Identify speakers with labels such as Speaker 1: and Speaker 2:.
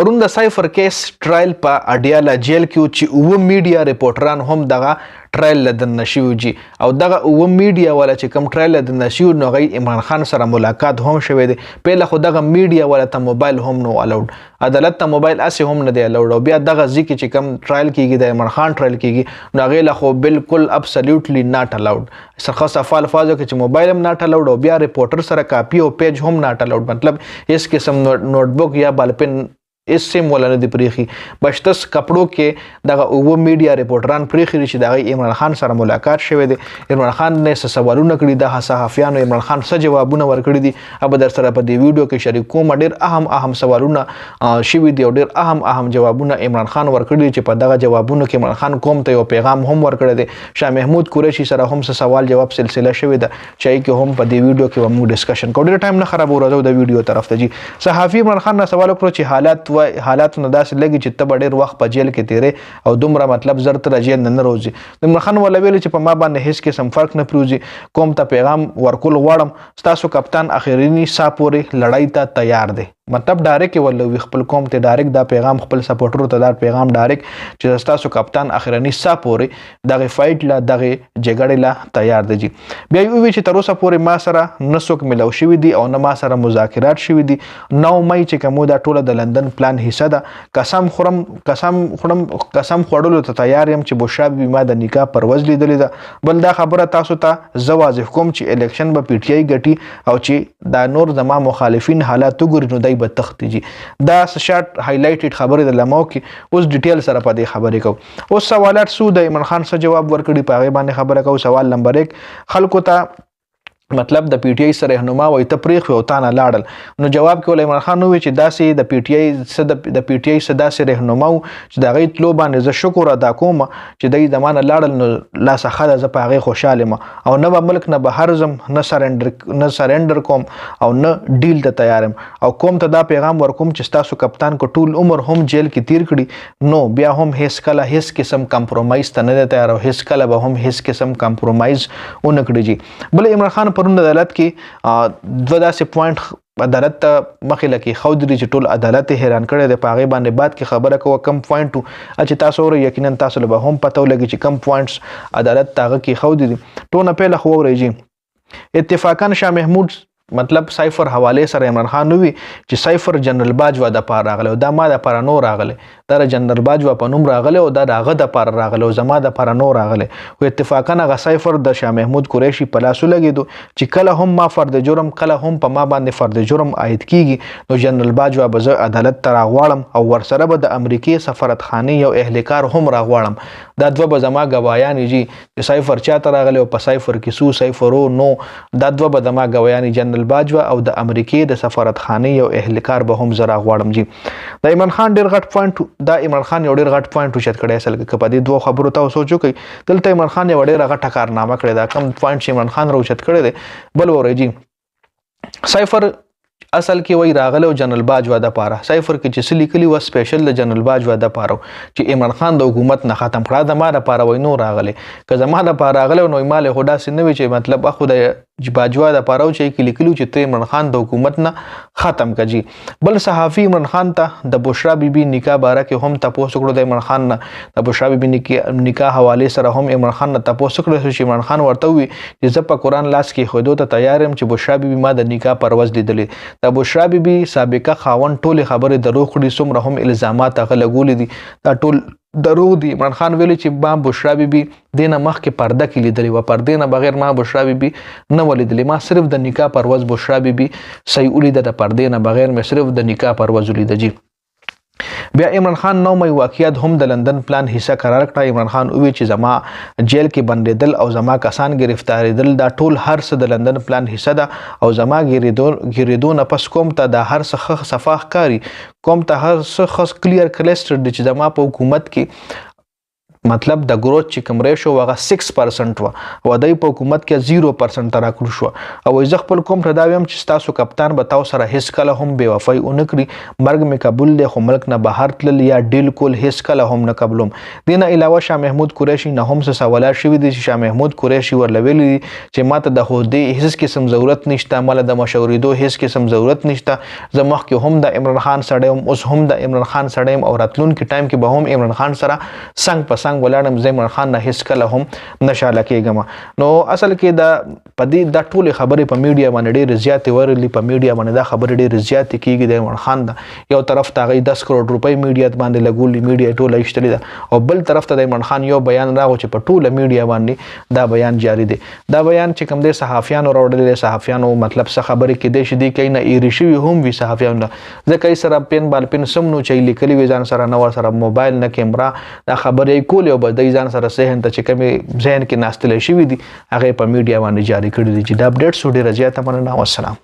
Speaker 1: پرون د سایفر کیس ټرایل په اډیالا جیل کې چې 9 میډیا ریپورټران هم دغه ټرایل لدن نشو جی او دغه 9 میډیا ولا چې کم ټرایل لدن نشو نو غي عمران خان سره ملاقات هم شوه دی پهله خو دغه میډیا ولا ته موبایل هم نو الاود عدالت ته موبایل اسه هم نه دی الاود او بیا دغه ځکه چې کم ټرایل کیږي د عمران خان ټرایل کیږي نو غي له خو بالکل ابسولوټلی ناٹ الاود سرخه صفه الفاظو کې چې موبایل هم ناٹ الاود او بیا ریپورټر سره کاپی او پیج هم ناٹ الاود مطلب اس قسم نوٹ بک یا بالپن اس سیم ولا نه دی پریخي بشتس کپړو کې دغه 9 میډیا ریپورټران پریخي چې دغه عمران خان سره ملاقات شوه دی عمران خان نه سوالونه کړي د صحافیانو عمران خان څه جوابونه ورکړي دي اب در سره په دی ویډیو کې شریک کوم ډیر اهم سوالونه شوي دي او ډیر اهم جوابونه عمران خان ورکړي چې په دغه جوابونو کې عمران خان کوم ته یو پیغام هم ورکړی دی شاه محمود قریشي سره هم سوال جواب سلسله شوې ده چې کې هم په دی ویډیو کې موږ ډسکشن کوو ډیر ټایم نه خراب ورته د ویډیو طرف ته جی صحافي عمران خان نه سوال وکړو چې حالات نه داسې لګي چې ته ډېر وخت په جیل کې تیرې او دومره مطلب زر تر جیل نه روزي عمران خان ولا ویل چې په ما باندې هیڅ قسم فرق نه پروزي کوم ته پیغام ورکول غواړم ستاسو کپتان اخرینی ساپوري لړۍ ته تیار دی مطلب ډایرک ولوي خپل قوم ته ډایرک دا پیغام خپل سپورټرو ته دا پیغام ډایرک چې تاسو کپتان اخرنی ساپوري دغه فایټ لا دغه جګړې لا تیار دي بیا یو چې تر اوسه پورې ما سره نسوک ملو شوی دي او نه ما سره مذاکرات شوی دي 9 مې چې کومه دا ټوله د لندن پلان حصہ ده قسم خوړلو ته تیار يم چې بوشابي ما د نکاح پرواز لیدلې ده بل دا خبره تاسو ته زه واضح کوم چې الیکشن به پی ټی آی ګټي او چې دا نور زما مخالفین حالات وګوري نو دای به تختی جی دا شارټ هایلایټډ خبره د لمو کې اوس ډیټیل سره په دې خبرې کو اوس سوالات سو د عمران خان سره جواب ورکړي په هغه باندې خبره کو سوال نمبر 1 خلکو ته مطلب د پی ټی آی سره رهنما وي ته پریخ او تانه لاړل نو جواب کې ول عمران خان وی چې داسې د پی ټی آی داسې رهنما چې د غي تلو باندې زه شکر ادا کوم چې د زمانه لاړل نو لا سخه ز په هغه خوشاله ما او نه ملک نه بهر زم نه سرندر کوم او نه ډیل ته تیارم او کوم ته دا پیغام ورکوم چې تاسو کپتان کو ټول عمر هم جیل کې تیر کړي نو بیا هم هیڅ قسم کمپرومایز ته نه تیار او هیڅ کله به هم هیڅ قسم کمپرومایز اون کړی جی بل عمران خان پرون عدالت کې دوه داسې پوینټ عدالت ته مخې لکه خودري چې ټول عدالت حیران کړي د پاغه باندې بعد کې خبره کوه کم پوینټ چې تاسو ور یقینا تاسو له هم پته ولګي چې کم پوینټس عدالت تاغه کې خودري ټول په لخوا ورېږي اتفاقا شاه محمود مطلب سایفر حواله سره عمران خان وی چې سایفر جنرال باجوا د پاره راغله دا ما د پاره نو راغله دا جنرال باجوا په نوم راغله او دا دغه د پاره راغله او زما د پاره نو راغله او اتفاقا غ سایفر د شاه محمود قریشي په لاسو لګیدو چې کله هم ما فرد جرم کله هم په ما باندې فرد جرم عاید کیږي نو جنرال باجوا به عدالت ته راغواړم او ورسره به د امریکای سفارتخانه یو اهلکار هم راغواړم دا دوه به زما گوايان جی چې سایفر چاته راغله او په سایفر کې سو سایفرو نو دا دوه به زما گوايان جنرال باجوا او د امریکای د سفارتخانه یو اهلکار به هم زرا غواړم جی د عمران خان ډیر غټ پوینټ دا عمران خان یو ډیر غټ پوینټ وشت کړی اصل کې په دې دوه خبرو ته سوچو کوي دلته عمران خان یو ډیر غټه کارنامه کړی دا کم پوینټ چې عمران خان روشت کړی دی بل ورې جی سایفر اصل کې وای راغله او جنرال باجوا د پاره سایفر کې چې سلی کلی و سپیشل د جنرال باجوا د پاره چې عمران خان د حکومت نه ختم کړه د ما د پاره وای نو راغله که زما د پاره راغله نو مال هدا سنوي چې مطلب اخو د باجوا د پاره چې کلی کلی چې ته عمران خان د حکومت نه ختم کړي بل صحافي عمران خان ته د بشرا بیبي نکاح باره کې هم تاسو کړو د عمران خان نه د بشرا بیبي نکاح حواله سره هم عمران خان نه تاسو کړو چې عمران خان ورته وي چې زه په قران لاس کې خودو ته تیار يم چې بشرا بیبي ما د نکاح پرواز لیدلې د بشرا بیبي سابقه خاون ټول خبره دروغ کړي څومره هم الزامات غلګول دي دا ټول دروغ دي عمران خان ویلي چې ما بشرا بیبي دینه مخ کې پرده کې لیدلې و پردې نه بغیر ما بشرا بیبي نه ولیدلې ما صرف د نکاح پرواز بشرا بیبي صحیح ولید د پردې نه بغیر مې صرف د نکاح پرواز ولید جی بیا عمران خان 9 مې واقعیت هم د لندن پلان حصہ قرار کړ عمران خان وی چې زما جیل کې بندیدل او زما کسان گرفتاریدل دا ټول هر څه د لندن پلان حصہ ده او زما ګریدو نه پس کوم ته د هر څه صفاح کاری کوم ته هر څه خاص کلیر کلیسټر د چې زما په حکومت کې مطلب د ګروث چې کوم ریشو هغه 6% و او دای په حکومت کې 0% راکړو شو او زه خپل کوم ته دا ویم چې تاسو کپتان به تاسو سره هیڅ کله هم بے وفای اونکړي مرګ می قبول له خو ملک نه بهر تلل یا ډیل کول هیڅ کله هم نه قبولم دینه علاوه شاه محمود قریشي نه هم څه سوالات شوي دي چې شاه محمود قریشي ورلویل چې ماته د هودي هیڅ قسم ضرورت نشته مال د مشورېدو هیڅ قسم ضرورت نشته زه مخکې هم د عمران خان سره اوس هم د عمران خان سره او راتلونکي ټایم کې به هم عمران خان سره څنګه په څنګه ولاړم زه عمران خان نه هیڅ کله هم نشاله کېږم نو اصل کې د پدې د ټولې خبرې په میډیا باندې ډېر زیاتې ورلې په میډیا باندې دا خبرې ډېر زیاتې کېږي د عمران خان دا یو طرف ته هغه 10 کروڑ روپۍ میډیا باندې لګولې میډیا ټوله ایشتلې ده او بل طرف ته د عمران خان یو بیان راغو چې په ټوله میډیا باندې دا بیان جاری دی دا بیان چې کوم د صحافیانو راوړل صحافیانو مطلب څه خبرې کې دي چې دی کینه ایری شوی هم وی صحافیانو ځکه یې سره پین بال پین سم نو چې لیکلي وي ځان سره نو سره موبایل نه کیمرا دا خبرې کولې او بد ځان سره سهن ته چې کومې ذهن کې ناستل شي دي هغه په میډیا باندې جاری کړی دي چې دا اپډیټ سو ډیره زیاته مننه والسلام